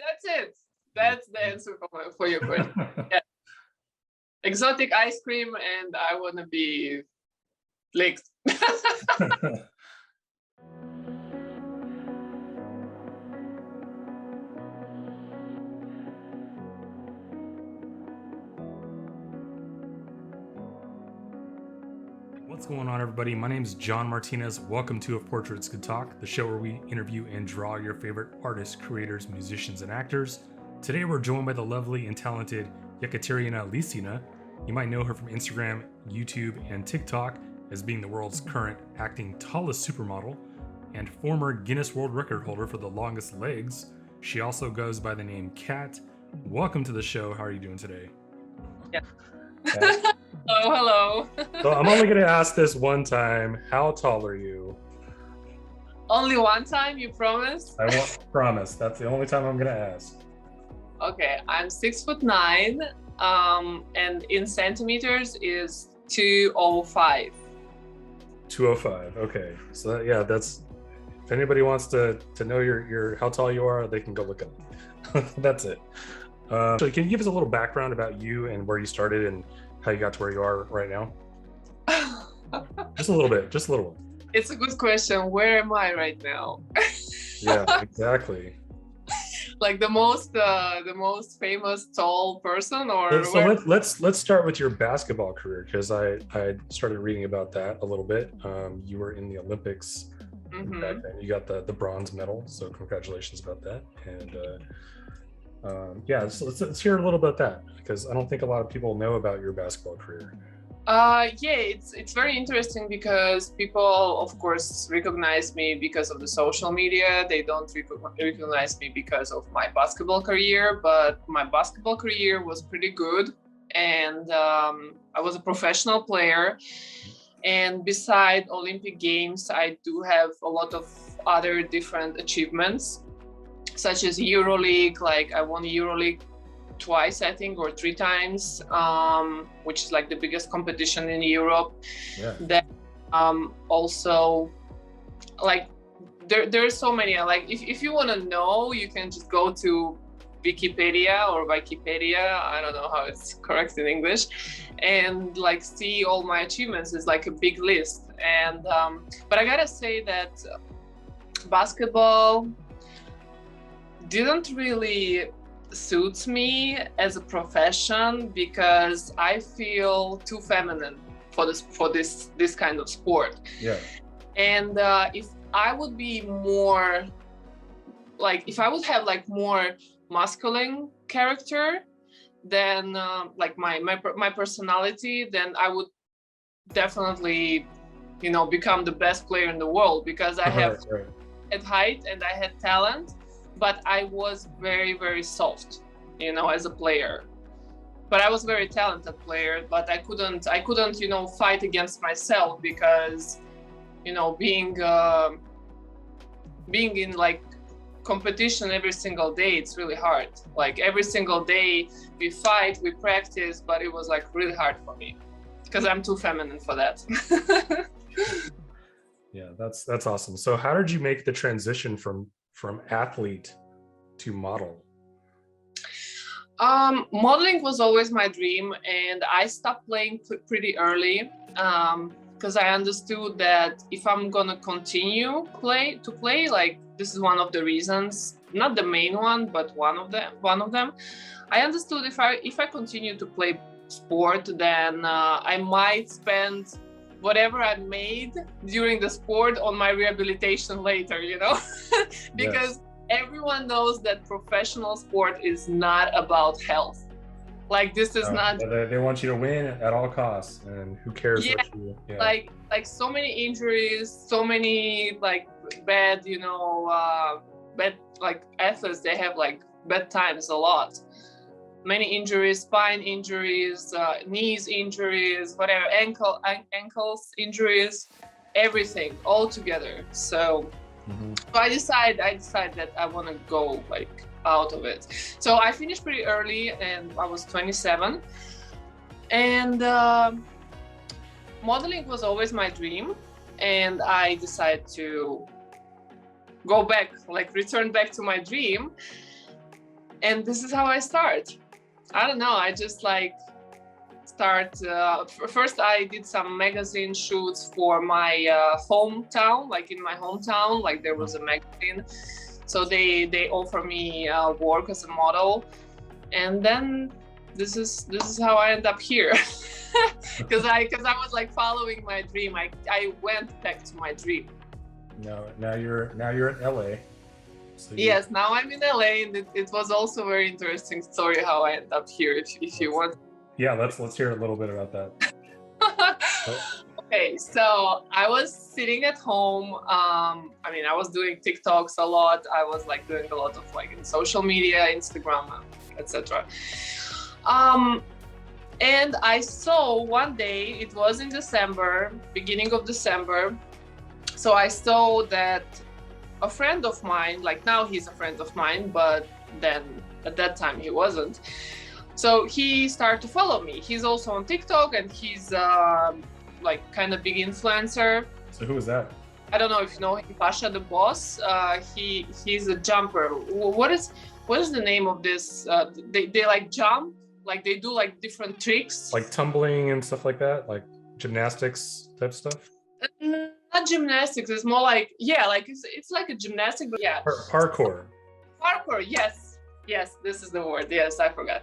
That's it. That's the answer for your question. Yeah. Exotic ice cream, and I want to be licked. What's going on, everybody? My name is John Martinez. Welcome to If Portraits Could Talk, the show where we interview and draw your favorite artists, creators, musicians, and actors. Today, we're joined by the lovely and talented Ekaterina Lisina. You might know her from Instagram, YouTube, and TikTok as being the world's current acting tallest supermodel and former Guinness World Record holder for the longest legs. She also goes by the name Kat. Welcome to the show. How are you doing today? Yeah. Hello. So I'm only going to ask this one time. How tall are you? Only one time, you promise? I won't promise. That's the only time I'm going to ask. Okay, I'm 6'9", and in centimeters is 205. 205. Okay. So that's if anybody wants to know your how tall you are, they can go look up. That's it. So can you give us a little background about you and where you started and how you got to where you are right now? Just a little bit. It's a good question. Where am I right now? Yeah, exactly. Like the most famous tall person, or so let's start with your basketball career, because I started reading about that a little bit. You were in the Olympics back then. You got the bronze medal, so congratulations about that. And so let's hear a little about that, because I don't think a lot of people know about your basketball career. It's very interesting because people, of course, recognize me because of the social media. They don't recognize me because of my basketball career, but my basketball career was pretty good, and I was a professional player. And beside Olympic Games, I do have a lot of other different achievements, such as EuroLeague. Like I won EuroLeague twice, I think, or 3 times, which is like the biggest competition in Europe. Yeah. Then also, like there's so many. Like if you want to know, you can just go to Wikipedia. I don't know how it's correct in English, and like see all my achievements. Is like a big list. And but I gotta say that basketball didn't really suits me as a profession, because I feel too feminine for this kind of sport. Yeah. And if I would be more like, if I would have like more masculine character, then like my personality, then I would definitely, become the best player in the world, because I have had height and I had talent. But I was very, very soft, as a player. But I was a very talented player, but I couldn't, fight against myself, because, being in like competition every single day, it's really hard. Like every single day we fight, we practice, but it was like really hard for me, because I'm too feminine for that. Yeah, that's awesome. So how did you make the transition from athlete to model? Modeling was always my dream, and I stopped playing pretty early, because I understood that if I'm gonna continue to play, like this is one of the reasons, not the main one, but one of them. I understood if I continue to play sport, then I might spend whatever I made during the sport on my rehabilitation later, because everyone knows that professional sport is not about health. Like this is not. They want you to win at all costs, and who cares what you. Yeah. Like so many injuries, so many like bad, bad like athletes. They have like bad times a lot. Many injuries, spine injuries, knees injuries, whatever, ankles injuries, everything all together. So, so I decided that I want to go like out of it. So I finished pretty early, and I was 27. And modeling was always my dream, and I decided to go back, like return back to my dream. And this is how I start. I don't know. I just like start. First, I did some magazine shoots for my hometown, like in my hometown, like there was a magazine. So they offer me work as a model, and then this is how I end up here. Because I was like following my dream. I went back to my dream. Now you're in LA. So yes, now I'm in LA, and it was also a very interesting story how I ended up here. If you want. Yeah, let's hear a little bit about that. Okay, so I was sitting at home. I mean, I was doing TikToks a lot. I was like doing a lot of like in social media, Instagram, etc. And I saw one day, it was in December, beginning of December. So I saw that a friend of mine, like now he's a friend of mine, but then at that time he wasn't. So he started to follow me. He's also on TikTok, and he's like kind of big influencer. So who is that? I don't know if you know him, Pasha the Boss. He's a jumper. What is the name of this? They like jump, like they do like different tricks. Like tumbling and stuff like that, like gymnastics type stuff? Not gymnastics, it's more like, yeah, like it's like a gymnastic, but yeah. Parkour. Parkour, yes, this is the word. Yes, I forgot.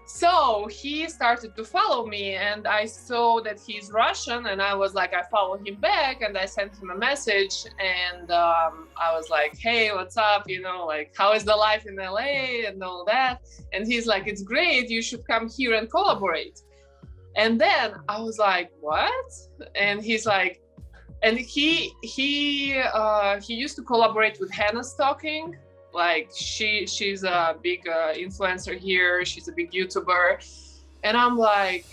So he started to follow me, and I saw that he's Russian, and I was like, I follow him back, and I sent him a message, and I was like, hey, what's up? You know, like, how is the life in LA and all that? And he's like, it's great. You should come here and collaborate. And then I was like, what? And he's like, and he used to collaborate with Hannah Stocking. Like she's a big influencer here. She's a big YouTuber, and I'm like,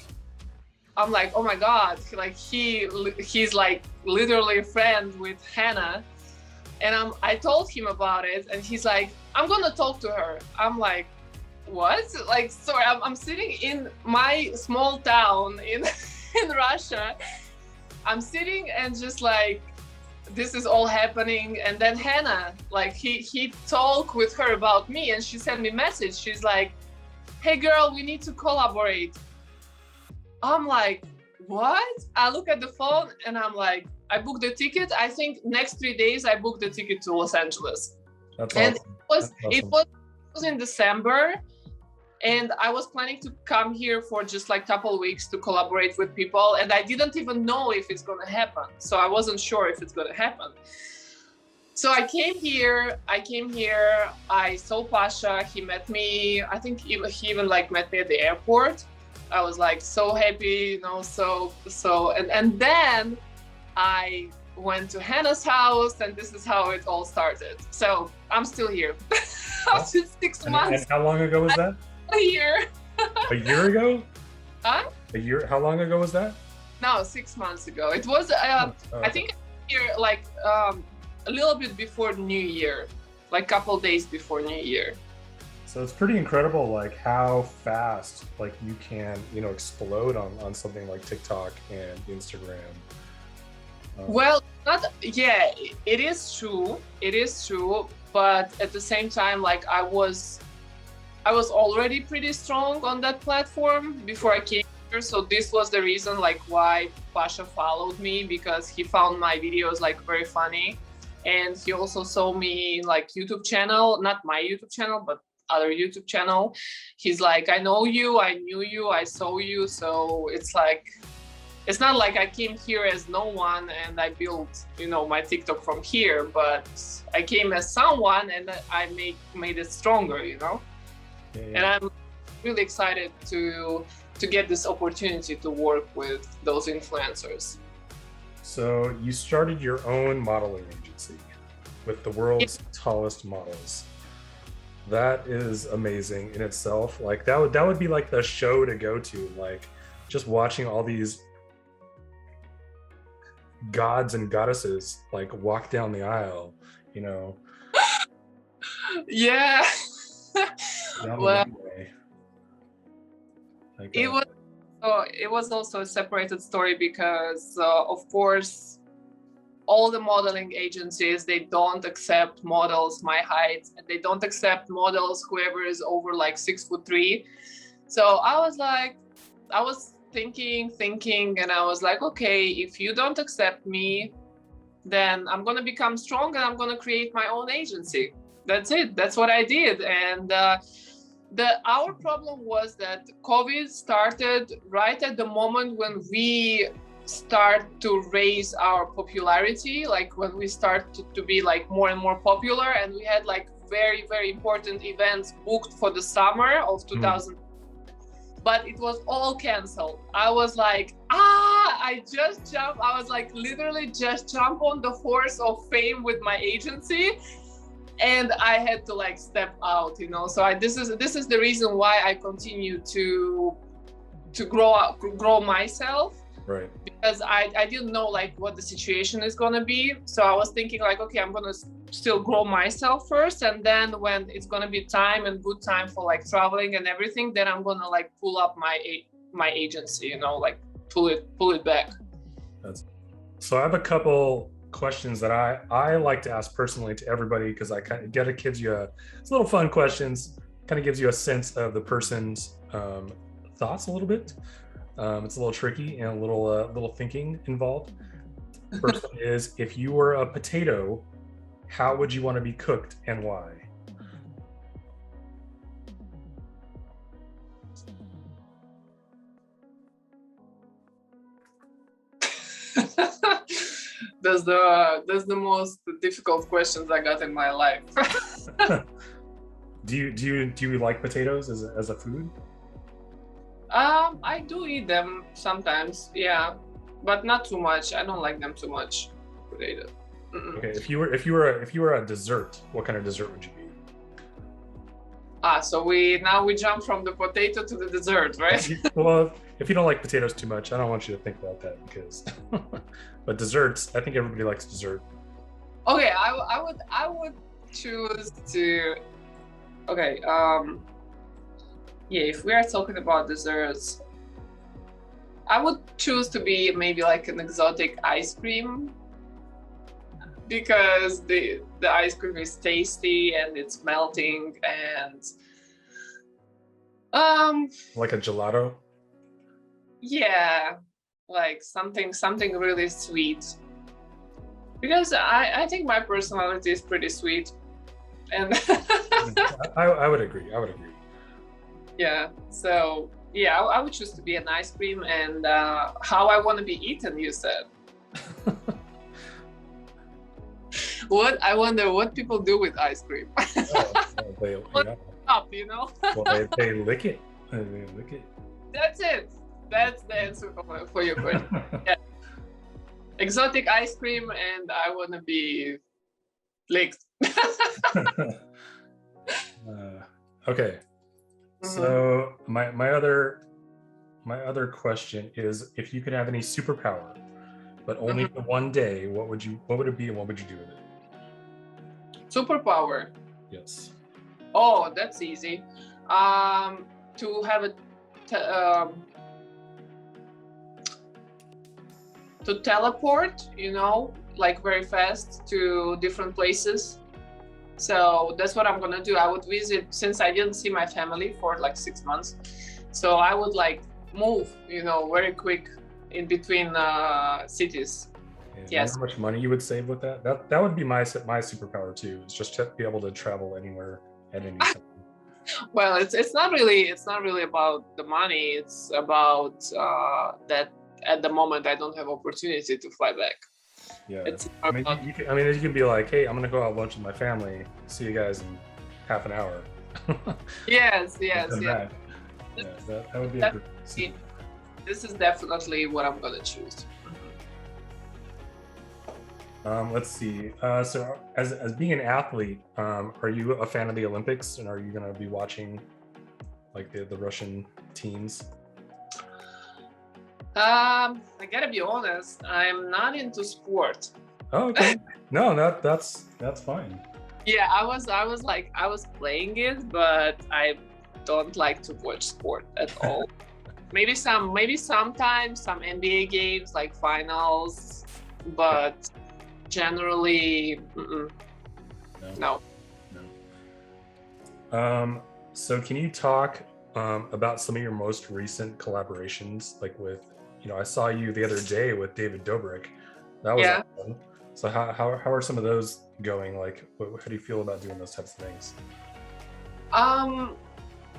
oh my God! Like he's like literally a friend with Hannah, and I told him about it, and he's like, I'm gonna talk to her. I'm like, what? Like, sorry, I'm sitting in my small town in Russia. I'm sitting and just like, this is all happening. And then Hannah, like he talked with her about me, and she sent me a message. She's like, hey girl, we need to collaborate. I'm like, what? I look at the phone and I'm like, I booked the ticket. I think next 3 days I booked the ticket to Los Angeles. That's and awesome. it was in December. And I was planning to come here for just like a couple of weeks to collaborate with people. And I didn't even know if it's going to happen. So I wasn't sure if it's going to happen. So I came here. I saw Pasha. He met me. I think he even like met me at the airport. I was like so happy, you know, and then I went to Hannah's house, and this is how it all started. So I'm still here. After 6 months. And how long ago was that? A year. A year ago? Huh? A year? How long ago was that? No, 6 months ago. It was, okay. I think here, like a little bit before New Year, like a couple days before New Year. So it's pretty incredible, like how fast, like you can, you know, explode on something like TikTok and Instagram. Well, it is true. It is true. But at the same time, like I was already pretty strong on that platform before I came here. So this was the reason like why Pasha followed me, because he found my videos like very funny. And he also saw me like YouTube channel, not my YouTube channel, but other YouTube channel. He's like, I know you, I knew you, I saw you. So it's like, it's not like I came here as no one and I built, you know, my TikTok from here, but I came as someone and I made it stronger, you know? Yeah. And I'm really excited to get this opportunity to work with those influencers. So you started your own modeling agency with the world's tallest models. That is amazing in itself. Like that would be like the show to go to, like just watching all these gods and goddesses like walk down the aisle, you know. Yeah. Well, like, it was also a separated story because of course all the modeling agencies, they don't accept models my height, and they don't accept models whoever is over like 6'3". So I was thinking, and I was like, okay, if you don't accept me, then I'm gonna become strong and I'm gonna create my own agency. That's it. That's what I did. And our problem was that COVID started right at the moment when we start to raise our popularity, like when we start to be like more and more popular, and we had like very, very important events booked for the summer of 2000. But it was all canceled. I was like, I just jumped. I was like, literally just jump on the horse of fame with my agency. And I had to like step out, you know. So this is the reason why I continue to grow myself. Right. Because I didn't know like what the situation is gonna be. So I was thinking like, okay, I'm gonna still grow myself first, and then when it's gonna be time and good time for like traveling and everything, then I'm gonna like pull up my agency, you know, like pull it back. So I have a couple questions that I like to ask personally to everybody, because I kind of gives you it's little fun questions, kind of gives you a sense of the person's thoughts a little bit. It's a little tricky and a little thinking involved. First one is, if you were a potato, how would you want to be cooked and why? That's the most difficult questions I got in my life. Do you like potatoes as a food? I do eat them sometimes, yeah, but not too much. I don't like them too much. Potato. Okay, if you were a dessert, what kind of dessert would you be? So we jump from the potato to the dessert, right? Well, if you don't like potatoes too much, I don't want you to think about that, because but desserts, I think everybody likes dessert. Okay, I would choose to. Okay, yeah, if we are talking about desserts, I would choose to be maybe like an exotic ice cream, because the ice cream is tasty and it's melting, and like a gelato. Yeah, like something really sweet, because I think my personality is pretty sweet, and I would agree. Yeah, so yeah, I would choose to be an ice cream. And how I want to be eaten, you said. What I wonder what people do with ice cream. Up, you know. Well, they lick it. They lick it. That's it. That's the answer for your question. Yeah. Exotic ice cream, and I want to be licked. Okay. So my other question is, if you could have any superpower, but only for one day, what would it be, and what would you do with it? Superpower. Yes. Oh, that's easy. To have to teleport, you know, like very fast to different places. So that's what I'm gonna do. I would visit, since I didn't see my family for like 6 months. So I would like move, you know, very quick in between cities. Yes. How much money you would save with that? That would be my superpower too. Is just to be able to travel anywhere at any time. Well, it's not really about the money. It's about that at the moment I don't have opportunity to fly back. Yeah, you can be like, hey, I'm gonna go out lunch with my family. See you guys in half an hour. Yes. Yeah, that would be a good. This is definitely what I'm gonna choose. Let's see. So, as being an athlete, are you a fan of the Olympics, and are you gonna be watching like the Russian teams? I gotta be honest, I'm not into sport. Oh, okay. No, that's fine. Yeah, I was playing it, but I don't like to watch sport at all. maybe sometimes some NBA games like finals, but generally, no. So can you talk about some of your most recent collaborations, like with, I saw you the other day with David Dobrik. That was awesome. So how are some of those going? Like, how do you feel about doing those types of things?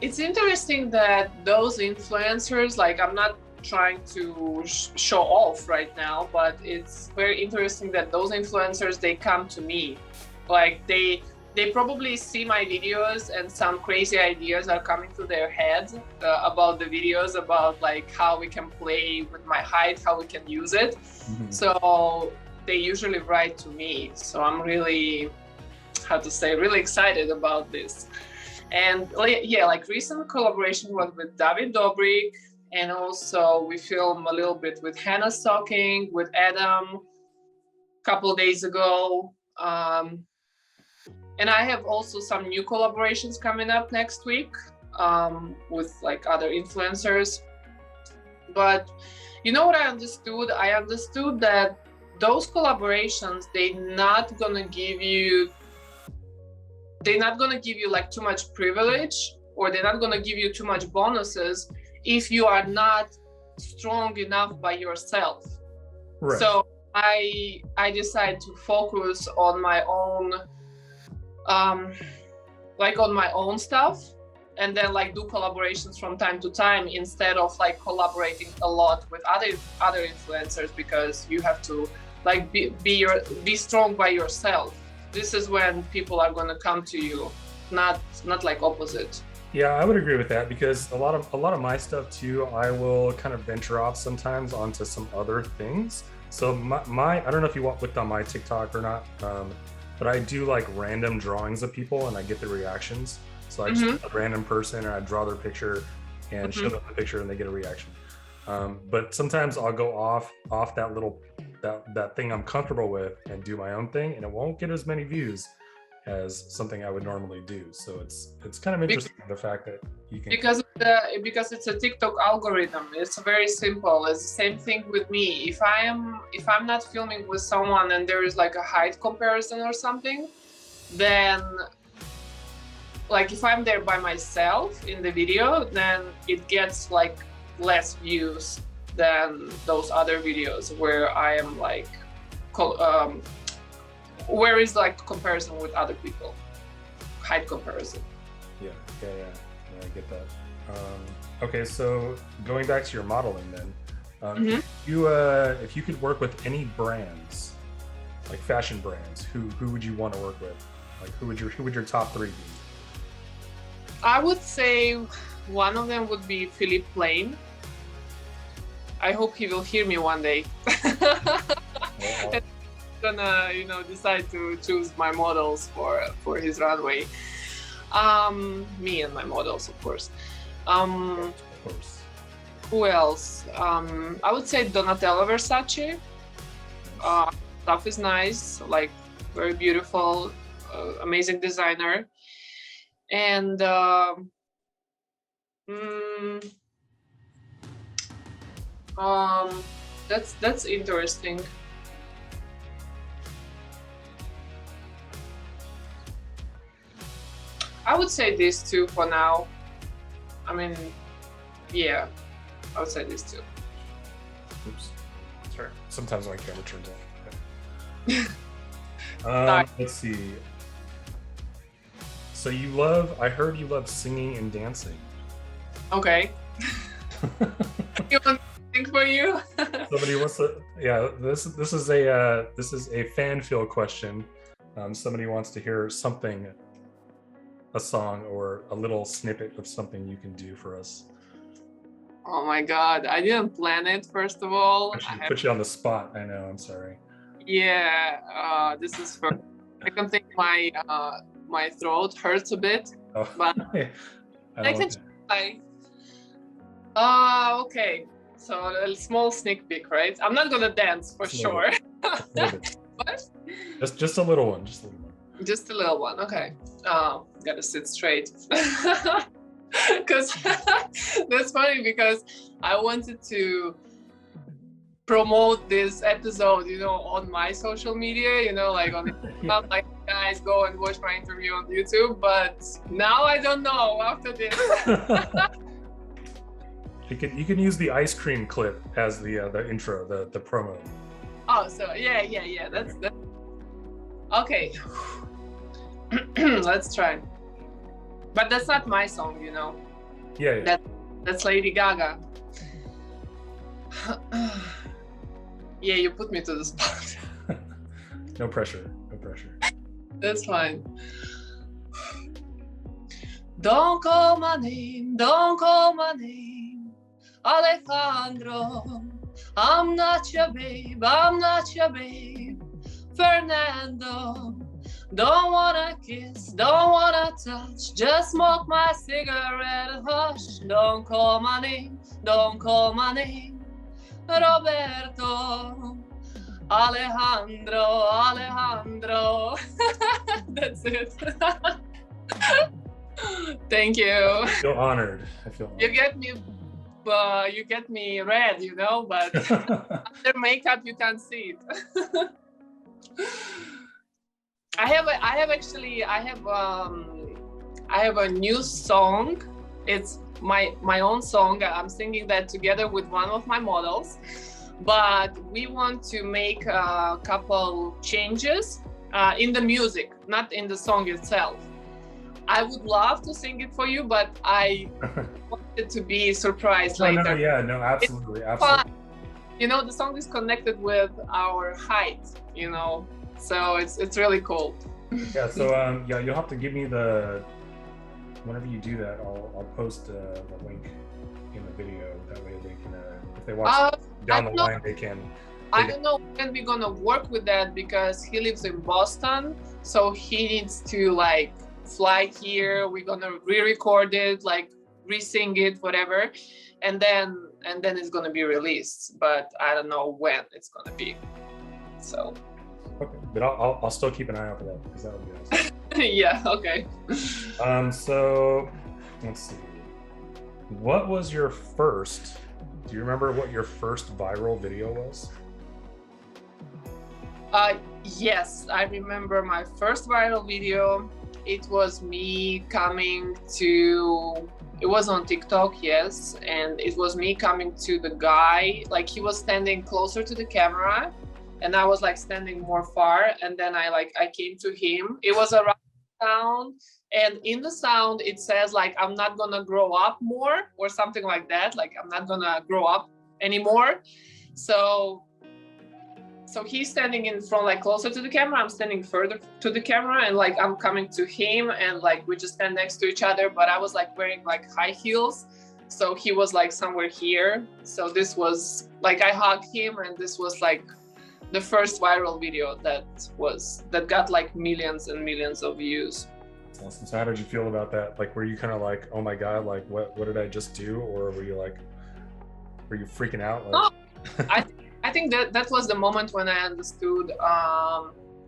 It's interesting that those influencers, like, I'm not trying to show off right now, but it's very interesting that those influencers, they come to me. Like, they probably see my videos and some crazy ideas are coming to their heads about the videos, about like how we can play with my height, how we can use it. Mm-hmm. So they usually write to me. So I'm really, really excited about this. And yeah, like recent collaboration was with David Dobrik, and also we filmed a little bit with Hannah Stocking, with Adam a couple of days ago. And I have also some new collaborations coming up next week with like other influencers. But you know what I understood? I understood that those collaborations, they're not gonna give you like too much privilege, or they're not gonna give you too much bonuses if you are not strong enough by yourself. Right. So I decided to focus on my own, like on my own stuff, and then like do collaborations from time to time instead of like collaborating a lot with other influencers, because you have to like be strong by yourself. This is when people are going to come to you, not like opposite. Yeah, I would agree with that, because a lot of my stuff too, I will kind of venture off sometimes onto some other things. So my I don't know if you looked on my TikTok or not, but I do like random drawings of people and I get the reactions. So I just a random person and I draw their picture and show them the picture and they get a reaction. But sometimes I'll go off that little that thing I'm comfortable with and do my own thing, and it won't get as many views as something I would normally do. So it's kind of interesting, the fact that you can, because it's a TikTok algorithm. It's very simple. It's the same thing with me. If I'm not filming with someone and there is like a height comparison or something, then like if I'm there by myself in the video, then it gets like less views than those other videos where I am like where is like comparison with other people, height comparison. Yeah, I get that. Okay, so going back to your modeling then, if you could work with any brands, like fashion brands, who would you want to work with? Like who would your top three be? I would say one of them would be Philippe Plain. I hope he will hear me one day. I'm gonna, decide to choose my models for his runway. Me and my models, of course. Of course. Who else? I would say Donatella Versace. Stuff is nice, like very beautiful, amazing designer. And that's interesting. I would say these two for now. I mean, yeah, I would say these two. Oops. Sorry. Sometimes my camera turns off. Let's see. So I heard you love singing and dancing. Okay. You want something for you? Somebody wants to, yeah, this is a fan fill question. Somebody wants to hear something, a song or a little snippet of something you can do for us. Oh my God, I didn't plan it, first of all. Put you on the spot. I know, I'm sorry. Yeah, this is for, I can think my throat hurts a bit, but I can try. Okay, so a small sneak peek, right? I'm not gonna dance for sure. What? Just a little one, Just a little one, okay. Gotta sit straight. Because that's funny, because I wanted to promote this episode, on my social media, like on Yeah. like guys go and watch my interview on YouTube. But now I don't know after this. You can use the ice cream clip as the intro, the promo. Oh, so yeah. That's okay. Let's try. But that's not my song, Yeah. That's Lady Gaga. Yeah, you put me to the spot. No pressure. That's fine. Don't call my name, Alejandro. I'm not your babe, Fernando. Don't wanna kiss, don't wanna touch, just smoke my cigarette, hush. Don't call my name, Roberto. Alejandro. That's it. Thank you. I feel honored. You get me red, but under makeup you can't see it. I have a new song. It's my own song. I'm singing that together with one of my models, but we want to make a couple changes in the music, not in the song itself. I would love to sing it for you, but I wanted to be surprised later. No, absolutely. The song is connected with our height, so it's really cool. Yeah, so you'll have to give me whenever you do that, I'll post the link in the video. That way they can, if they watch down the line, they can. I don't know when we're gonna work with that because he lives in Boston, so he needs to fly here. We're gonna re-record it, re-sing it, whatever, and then it's gonna be released. But I don't know when it's gonna be. So. Okay, but I'll still keep an eye out for that because that would be awesome. Yeah. Okay. So let's see. What was your first? Do you remember what your first viral video was? Yes, I remember my first viral video. It was me coming to. It was on TikTok, yes, and it was me coming to the guy. He was standing closer to the camera, and I was standing more far. And then I came to him. It was around sound, and in the sound it says I'm not gonna grow up more or something like that. I'm not gonna grow up anymore. So he's standing in front, closer to the camera. I'm standing further to the camera, and I'm coming to him, and we just stand next to each other. But I was wearing high heels, so he was somewhere here. So this was I hugged him, and this was the first viral video that got millions and millions of views. Awesome. So how did you feel about that? Were you kind of oh my God, what did I just do? Or were you were you freaking out? No, I think that was the moment when I understood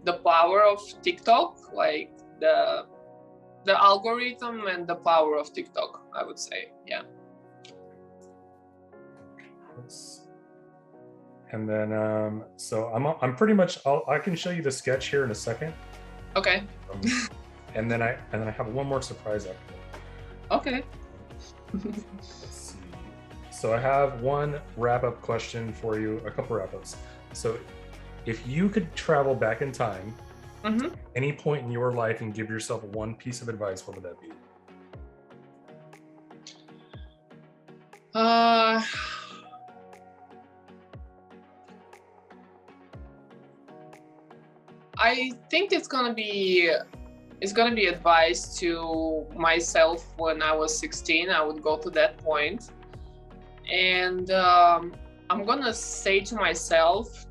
the power of TikTok, the algorithm and the power of TikTok, I would say. Yeah. And then, so I'm pretty much. I can show you the sketch here in a second. Okay. And then I have one more surprise after that. Okay. Let's see. So I have one wrap-up question for you. A couple wrap-ups. So, if you could travel back in time, any point in your life, and give yourself one piece of advice, what would that be? I think it's gonna be advice to myself when I was 16. I would go to that point, and I'm gonna say to myself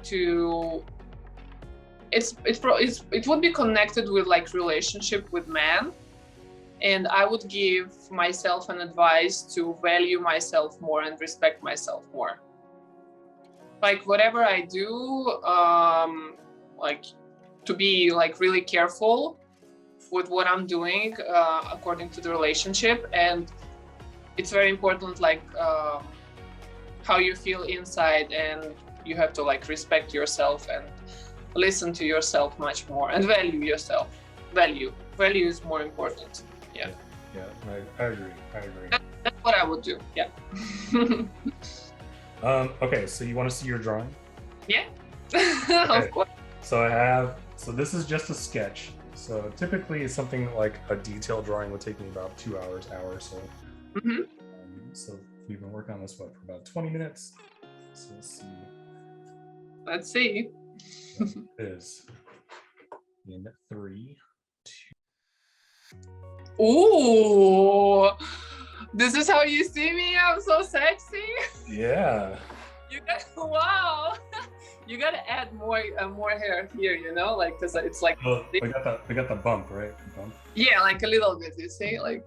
it would be connected with relationship with men, and I would give myself an advice to value myself more and respect myself more. Whatever I do, to be really careful with what I'm doing according to the relationship. And it's very important how you feel inside, and you have to like respect yourself and listen to yourself much more and value yourself. Value is more important. Yeah, I agree. That's what I would do. Yeah. Okay, so you want to see your drawing? Yeah. Okay. Of course. So this is just a sketch. So typically something like a detailed drawing would take me about 2 hours or so. Mm-hmm. So we've been working on this for about 20 minutes. So Let's see. It is in 3, 2. Ooh, this is how you see me? I'm so sexy. Yeah. Wow. You gotta add more hair here, you know, like because it's like. Well, we got the bump, right? The bump. Yeah, like a little bit. You see, like,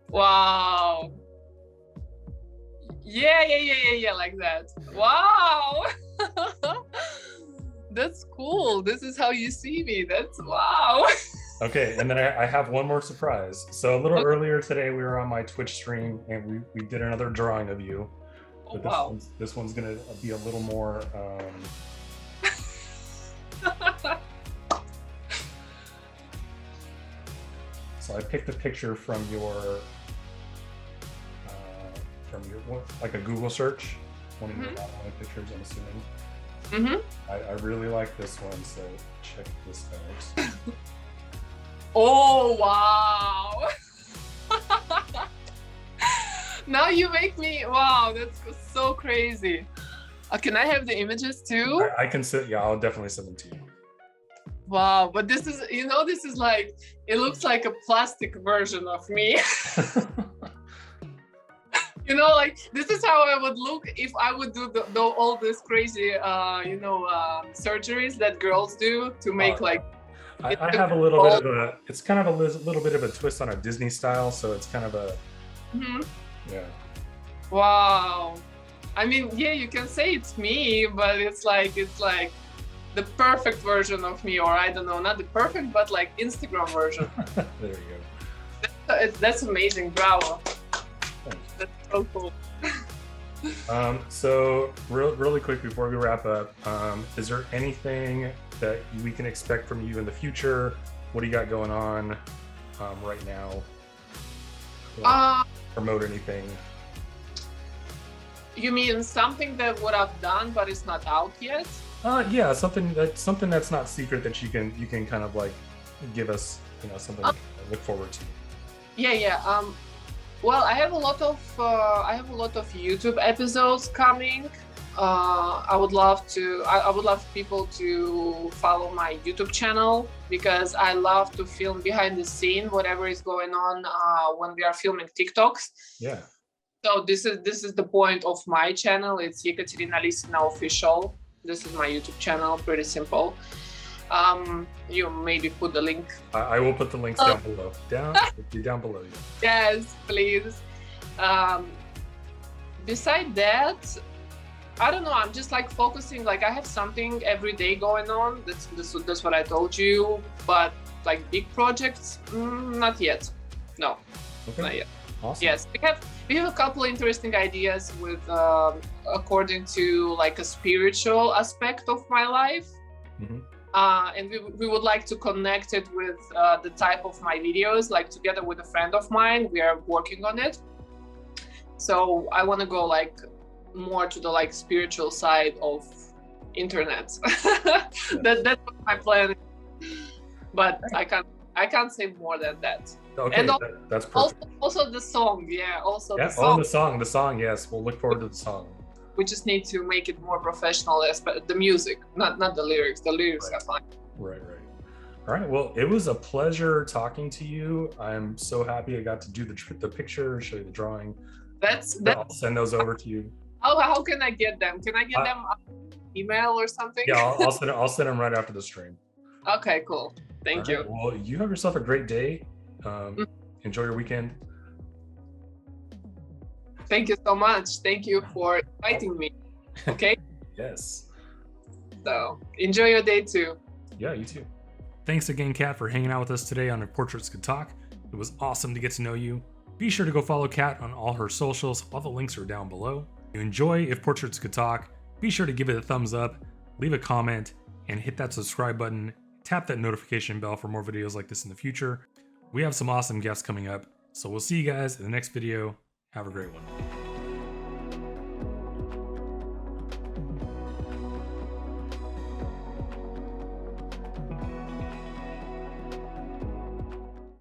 wow. Yeah, like that. Wow. That's cool. This is how you see me. That's wow. Okay, and then I have one more surprise. So a little earlier today, we were on my Twitch stream and we did another drawing of you. But this one's gonna be a little more. So I picked a picture from your like a Google search, one of your online pictures, I'm assuming. Mm-hmm. I really like this one, so check this out. Oh wow. Now you make me, wow, that's so crazy. Can I have the images too? I can sit, yeah, I'll definitely send them to you. Wow, but this is, you know, this is like, it looks like a plastic version of me. You know, like, this is how I would look if I would do all this crazy, surgeries that girls do to make like. I have a little bit of a, it's kind of a little bit of a twist on a Disney style, so it's kind of a, yeah. Wow. I mean, yeah, you can say it's me, but it's like the perfect version of me, or I don't know, not the perfect, but like Instagram version. There you go. That's amazing. Bravo. That's so cool. So really quick before we wrap up, is there anything that we can expect from you in the future? What do you got going on right now? Promote anything? You mean something that what I've done but it's not out yet? Yeah, something that's not secret that you can kind of like give us, you know, something to look forward to. Yeah. Well, I have a lot of YouTube episodes coming. I would love people to follow my YouTube channel because I love to film behind the scene, whatever is going on when we are filming TikToks. Yeah. So this is the point of my channel. It's Ekaterina Lisina official. This is my YouTube channel. Pretty simple. You maybe put the link. I will put the links down below. Down below. Yes, please. Beside that, I don't know. I'm just like focusing. Like I have something every day going on. That's what I told you. But like big projects, not yet. No, not yet. Awesome. Yes, we have a couple interesting ideas with according to like a spiritual aspect of my life. And we would like to connect it with the type of my videos, like together with a friend of mine. We are working on it. So I want to go like more to the like spiritual side of internet. That's what my plan is. But I can't say more than that. Okay, and that's perfect. Also the song, yeah. Also yeah, the song. The song. Yes, we'll look forward to the song. We just need to make it more professional. The music, not the lyrics. The lyrics are fine. Right. All right. Well, it was a pleasure talking to you. I'm so happy I got to do the picture, show you the drawing. I'll send those over to you. How can I get them? Can I get them email or something? Yeah, I'll send them right after the stream. Okay, cool. Thank you. Well, you have yourself a great day. Enjoy your weekend. Thank you so much. Thank you for inviting me. Okay? Yes. So enjoy your day too. Yeah, you too. Thanks again, Kat, for hanging out with us today on If Portraits Could Talk. It was awesome to get to know you. Be sure to go follow Kat on all her socials. All the links are down below. If you enjoy If Portraits Could Talk, Be sure to give it a thumbs up, leave a comment, and hit that subscribe button. Tap that notification bell for more videos like this in the future. We have some awesome guests coming up, so we'll see you guys in the next video. Have a great one.